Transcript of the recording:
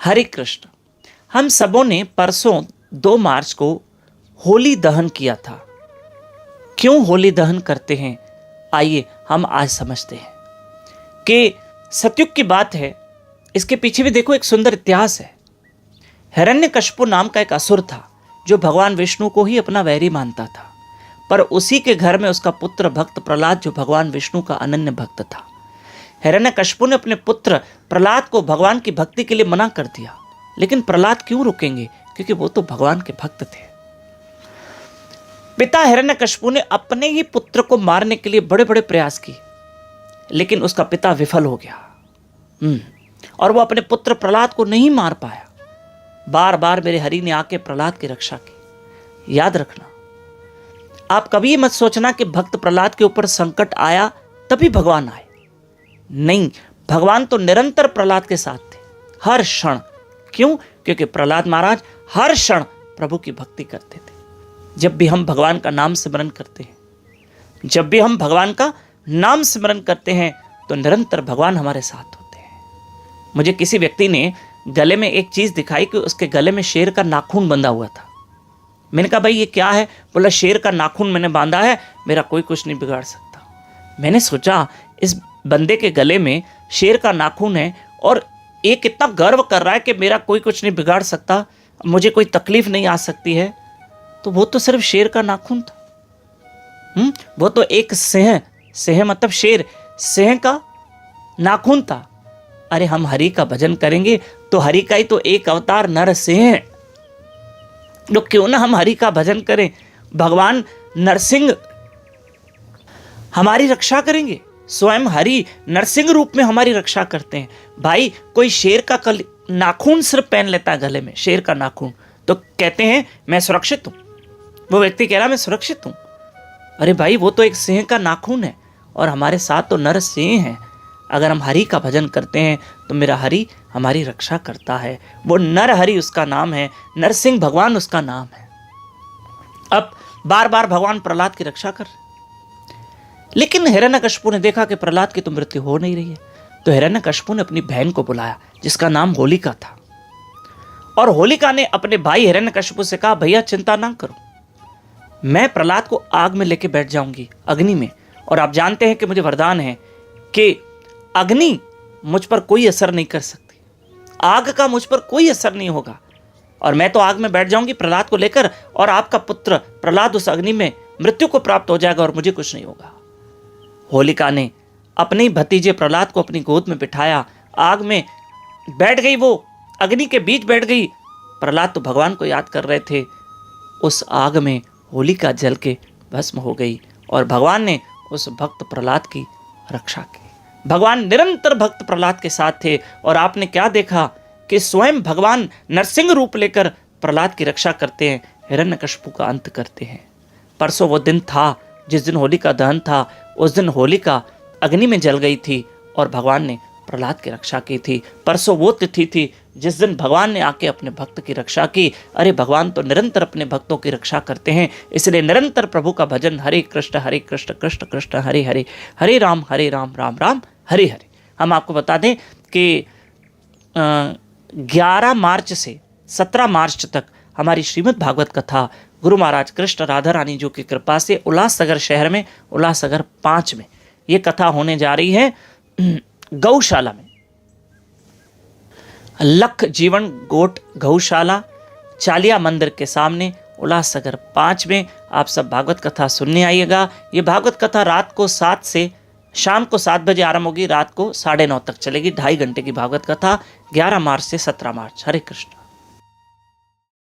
हरे कृष्ण। हम सबों ने परसों 2 मार्च को होली दहन किया था। क्यों होली दहन करते हैं, आइए हम आज समझते हैं। कि सतयुग की बात है, इसके पीछे भी देखो एक सुंदर इतिहास है। हिरण्यकशिपु नाम का एक असुर था जो भगवान विष्णु को ही अपना वैरी मानता था, पर उसी के घर में उसका पुत्र भक्त प्रहलाद जो भगवान विष्णु का अनन्य भक्त था। हिरण्यकशिपु ने अपने पुत्र प्रहलाद को भगवान की भक्ति के लिए मना कर दिया, लेकिन प्रहलाद क्यों रुकेंगे, क्योंकि वो तो भगवान के भक्त थे। पिता हिरण्यकशिपु ने अपने ही पुत्र को मारने के लिए बड़े बड़े प्रयास किए, लेकिन उसका पिता विफल हो गया और वो अपने पुत्र प्रहलाद को नहीं मार पाया। बार बार मेरे हरि ने आके प्रहलाद की रक्षा की। याद रखना, आप कभी मत सोचना कि भक्त प्रहलाद के ऊपर संकट आया तभी भगवान आए। नहीं, भगवान तो निरंतर प्रहलाद के साथ थे, हर क्षण। क्यों? क्योंकि प्रहलाद महाराज हर क्षण प्रभु की भक्ति करते थे। जब भी हम भगवान का नाम स्मरण करते हैं, जब भी हम भगवान का नाम स्मरण करते हैं, तो निरंतर भगवान हमारे साथ होते हैं। मुझे किसी व्यक्ति ने गले में एक चीज दिखाई कि उसके गले में शेर का नाखून बंधा हुआ था। मैंने कहा, भाई ये क्या है? बोला, शेर का नाखून मैंने बांधा है, मेरा कोई कुछ नहीं बिगाड़ सकता। मैंने सोचा, इस बंदे के गले में शेर का नाखून है और ये कितना गर्व कर रहा है कि मेरा कोई कुछ नहीं बिगाड़ सकता, मुझे कोई तकलीफ नहीं आ सकती है। तो वो तो सिर्फ शेर का नाखून था। वो तो एक सिंह मतलब शेर, सिंह का नाखून था। अरे हम हरि का भजन करेंगे तो हरि का ही तो एक अवतार नरसिंह है। तो क्यों ना हम हरि का भजन करें। भगवान नरसिंह हमारी रक्षा करेंगे, स्वयं हरि नरसिंह रूप में हमारी रक्षा करते हैं। भाई कोई शेर का नाखून सिर्फ पहन लेता है गले में, शेर का नाखून, तो कहते हैं मैं सुरक्षित हूं। वो व्यक्ति कह रहा मैं सुरक्षित हूं। अरे भाई वो तो एक सिंह का नाखून है और हमारे साथ तो नरसिंह है। अगर हम हरि का भजन करते हैं तो मेरा हरि हमारी रक्षा करता है। वो नर हरि उसका नाम है, नरसिंह भगवान उसका नाम है। अब बार बार भगवान प्रहलाद की रक्षा कर, लेकिन हिरण्यकशिपु ने देखा कि प्रहलाद की तो मृत्यु हो नहीं रही है। तो हिरण्यकशिपु ने अपनी बहन को बुलाया जिसका नाम होलिका था, और होलिका ने अपने भाई हिरण्यकशिपु से कहा, भैया चिंता ना करो, मैं प्रहलाद को आग में लेके बैठ जाऊंगी, अग्नि में। और आप जानते हैं कि मुझे वरदान है कि अग्नि मुझ पर कोई असर नहीं कर सकती, आग का मुझ पर कोई असर नहीं होगा, और मैं तो आग में बैठ जाऊंगी प्रहलाद को लेकर, और आपका पुत्र प्रहलाद उस अग्नि में मृत्यु को प्राप्त हो जाएगा और मुझे कुछ नहीं होगा। होलिका ने अपने भतीजे प्रहलाद को अपनी गोद में बिठाया, आग में बैठ गई, वो अग्नि के बीच बैठ गई। प्रहलाद तो भगवान को याद कर रहे थे। उस आग में होलिका जल के भस्म हो गई और भगवान ने उस भक्त प्रहलाद की रक्षा की। भगवान निरंतर भक्त प्रहलाद के साथ थे, और आपने क्या देखा कि स्वयं भगवान नरसिंह रूप लेकर प्रहलाद की रक्षा करते हैं, हिरण्यकशिपु का अंत करते हैं। परसों वो दिन था जिस दिन होलिका दहन था। उस दिन होलिका अग्नि में जल गई थी और भगवान ने प्रहलाद की रक्षा की थी। परसों वो तिथि थी जिस दिन भगवान ने आके अपने भक्त की रक्षा की। अरे भगवान तो निरंतर अपने भक्तों की रक्षा करते हैं, इसलिए निरंतर प्रभु का भजन, हरे कृष्ण कृष्ण कृष्ण हरे हरे, हरे राम राम राम हरे हरे। हम आपको बता दें कि 11 मार्च से 17 मार्च तक हमारी श्रीमद् भागवत कथा गुरु महाराज कृष्ण राधा रानी जी की कृपा से उल्लासनगर शहर में, उल्लासनगर 5 में ये कथा होने जा रही है। गौशाला में, लख जीवन गोट गौशाला, चालिया मंदिर के सामने, उल्लासनगर 5 में आप सब भागवत कथा सुनने आइएगा। ये भागवत कथा रात को 7 से शाम को 7 बजे आरंभ होगी, रात को 9:30 तक चलेगी। 2.5 घंटे की भागवत कथा, 11 मार्च से 17 मार्च। हरे कृष्ण।